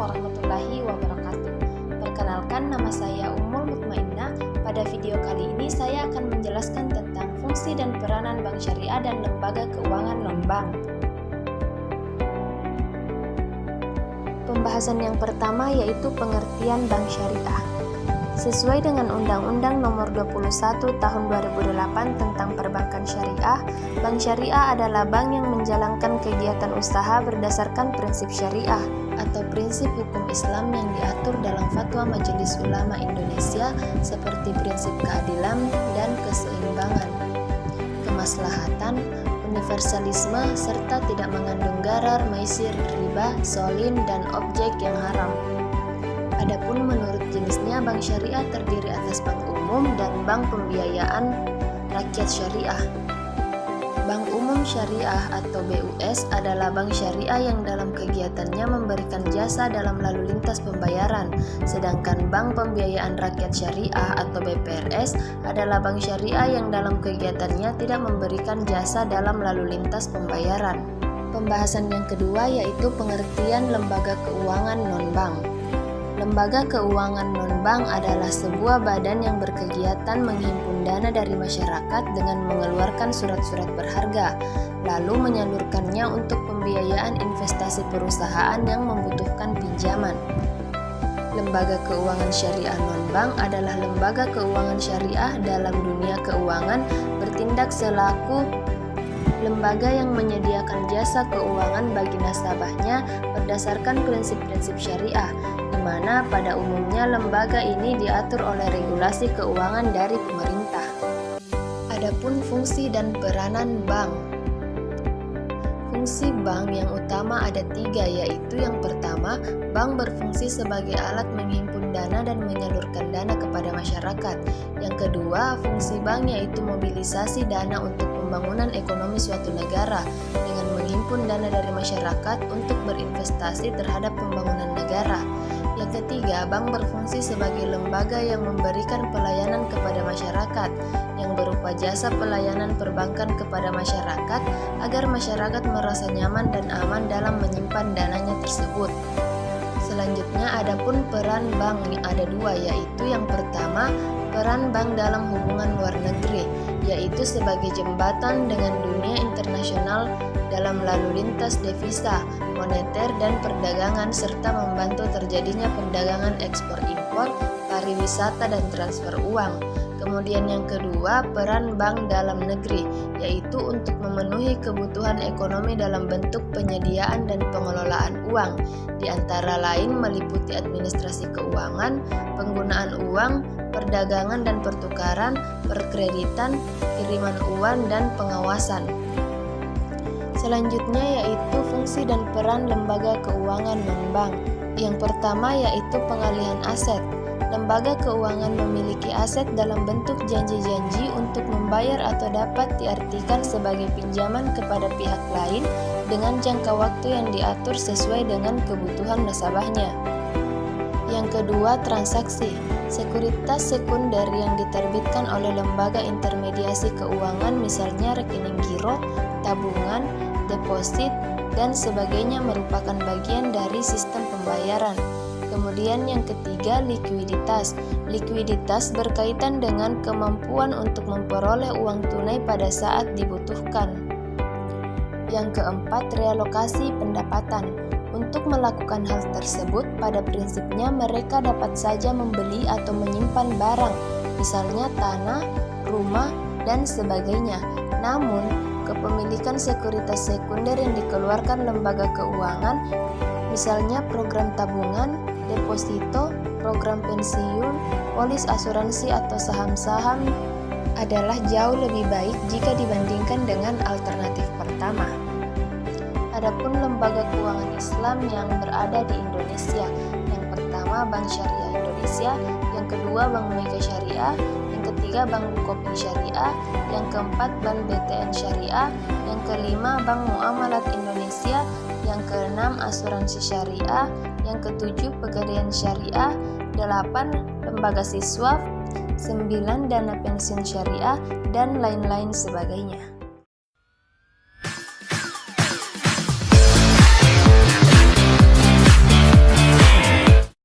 warahmatullahi wabarakatuh. Perkenalkan, nama saya Ummul Mutmainnah. Pada video kali ini saya akan menjelaskan tentang fungsi dan peranan bank syariah dan lembaga keuangan non-bank. Pembahasan yang pertama yaitu pengertian bank syariah. Sesuai dengan Undang-Undang Nomor 21 Tahun 2008 tentang Perbankan Syariah, bank syariah adalah bank yang menjalankan kegiatan usaha berdasarkan prinsip syariah atau prinsip hukum Islam yang diatur dalam Fatwa Majelis Ulama Indonesia seperti prinsip keadilan dan keseimbangan, kemaslahatan, universalisme, serta tidak mengandung gharar, maisir, riba, sholin, dan objek yang haram. Adapun menurut jenisnya, bank syariah terdiri atas bank umum dan bank pembiayaan rakyat syariah. Bank umum syariah atau BUS adalah bank syariah yang dalam kegiatannya memberikan jasa dalam lalu lintas pembayaran, sedangkan bank pembiayaan rakyat syariah atau BPRS adalah bank syariah yang dalam kegiatannya tidak memberikan jasa dalam lalu lintas pembayaran. Pembahasan yang kedua yaitu pengertian lembaga keuangan non-bank. Lembaga keuangan non-bank adalah sebuah badan yang berkegiatan menghimpun dana dari masyarakat dengan mengeluarkan surat-surat berharga, lalu menyalurkannya untuk pembiayaan investasi perusahaan yang membutuhkan pinjaman. Lembaga keuangan syariah non-bank adalah lembaga keuangan syariah dalam dunia keuangan bertindak selaku lembaga yang menyediakan jasa keuangan bagi nasabahnya berdasarkan prinsip-prinsip syariah, di mana pada umumnya lembaga ini diatur oleh regulasi keuangan dari pemerintah. Adapun fungsi dan peranan bank. Fungsi bank yang utama ada 3, yaitu yang pertama, bank berfungsi sebagai alat menghimpun dana dan menyalurkan dana kepada masyarakat. Yang kedua, fungsi bank yaitu mobilisasi dana untuk pembangunan ekonomi suatu negara dengan menghimpun dana dari masyarakat untuk berinvestasi terhadap pembangunan negara. Yang ketiga, bank berfungsi sebagai lembaga yang memberikan pelayanan kepada masyarakat yang berupa jasa pelayanan perbankan kepada masyarakat agar masyarakat merasa nyaman dan aman dalam menyimpan dananya tersebut. Selanjutnya, adapun peran bank ada 2, yaitu yang pertama, peran bank dalam hubungan luar negeri, yaitu sebagai jembatan dengan dunia internasional dalam lalu lintas devisa, moneter, dan perdagangan serta membantu terjadinya perdagangan ekspor-impor, pariwisata, dan transfer uang. Kemudian yang kedua, peran bank dalam negeri, yaitu untuk memenuhi kebutuhan ekonomi dalam bentuk penyediaan dan pengelolaan uang, di antara lain meliputi administrasi keuangan, penggunaan uang, perdagangan dan pertukaran, perkreditan, kiriman uang, dan pengawasan. Selanjutnya yaitu fungsi dan peran lembaga keuangan non-bank. Yang pertama yaitu pengalihan aset. Lembaga keuangan memiliki aset dalam bentuk janji-janji untuk membayar atau dapat diartikan sebagai pinjaman kepada pihak lain dengan jangka waktu yang diatur sesuai dengan kebutuhan nasabahnya. Yang kedua, transaksi. Sekuritas sekunder yang diterbitkan oleh lembaga intermediasi keuangan misalnya rekening giro, tabungan, deposit, dan sebagainya merupakan bagian dari sistem pembayaran. Kemudian yang ketiga, likuiditas. Likuiditas berkaitan dengan kemampuan untuk memperoleh uang tunai pada saat dibutuhkan. Yang keempat, realokasi pendapatan. Untuk melakukan hal tersebut, pada prinsipnya mereka dapat saja membeli atau menyimpan barang, misalnya tanah, rumah, dan sebagainya. Namun, kepemilikan sekuritas sekunder yang dikeluarkan lembaga keuangan, misalnya program tabungan, deposito, program pensiun, polis asuransi atau saham-saham, adalah jauh lebih baik jika dibandingkan dengan alternatif pertama. Adapun lembaga keuangan Islam yang berada di Indonesia, yang pertama Bank Syariah Indonesia, yang kedua Bank Mega Syariah, yang ketiga Bank Bukopin Syariah, yang keempat Bank BTN Syariah, yang kelima Bank Muamalat Indonesia, yang keenam Asuransi Syariah, yang ketujuh Pegadaian Syariah, 8 Lembaga Siswa, 9 Dana Pensiun Syariah, dan lain-lain sebagainya.